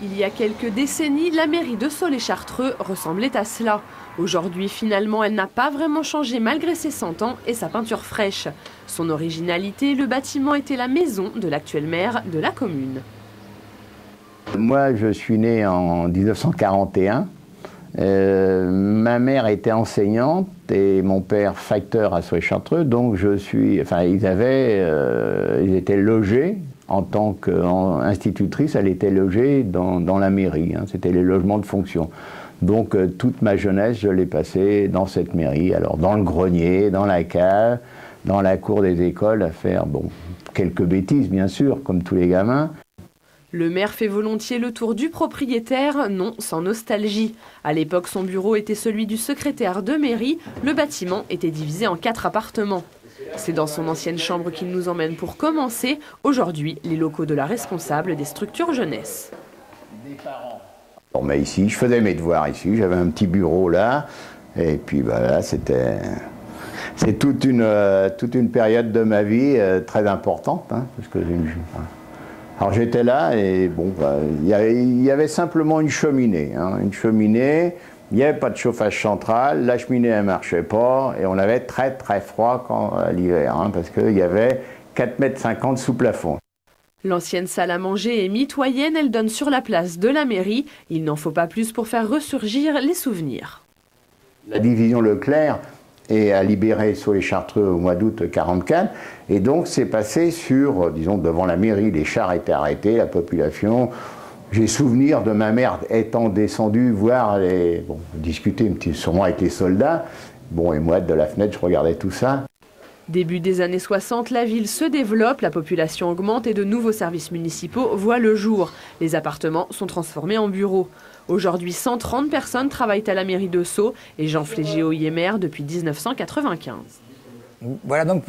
Il y a quelques décennies, la mairie de Sols-et-Chartreux ressemblait à cela. Aujourd'hui, finalement, elle n'a pas vraiment changé malgré ses 100 ans et sa peinture fraîche. Son originalité, le bâtiment était la maison de l'actuel maire de la commune. Moi, je suis né en 1941. Ma mère était enseignante et mon père facteur à Sols-et-Chartreux, donc ils étaient logés en tant qu'institutrice, elle était logée dans la mairie, hein, c'était les logements de fonction. Donc toute ma jeunesse, je l'ai passée dans cette mairie, alors dans le grenier, dans la cave, dans la cour des écoles, à faire quelques bêtises bien sûr, comme tous les gamins. Le maire fait volontiers le tour du propriétaire, non sans nostalgie. À l'époque, son bureau était celui du secrétaire de mairie. Le bâtiment était divisé en 4 appartements. C'est dans son ancienne chambre qu'il nous emmène pour commencer. Aujourd'hui, les locaux de la responsable des structures jeunesse. Bon, mais ici, je faisais mes devoirs ici. J'avais un petit bureau là. Et puis voilà, c'est toute une période de ma vie très importante, hein, parce que alors j'étais là et il y avait simplement une cheminée. Hein, une cheminée, il n'y avait pas de chauffage central, la cheminée ne marchait pas et on avait très très froid l'hiver, hein, parce qu'il y avait 4,50 m sous plafond. L'ancienne salle à manger est mitoyenne, elle donne sur la place de la mairie. Il n'en faut pas plus pour faire ressurgir les souvenirs. La division Leclerc a libéré Sols-et-Chartreux au mois d'août 1944. Et donc c'est passé sur, disons, devant la mairie, les chars étaient arrêtés, la population. J'ai souvenir de ma mère étant descendue voir discuter sûrement avec les soldats. Et moi, de la fenêtre, je regardais tout ça. Début des années 60, la ville se développe, la population augmente et de nouveaux services municipaux voient le jour. Les appartements sont transformés en bureaux. Aujourd'hui, 130 personnes travaillent à la mairie de Sceaux et Jean Flégéo y est maire depuis 1995. Voilà donc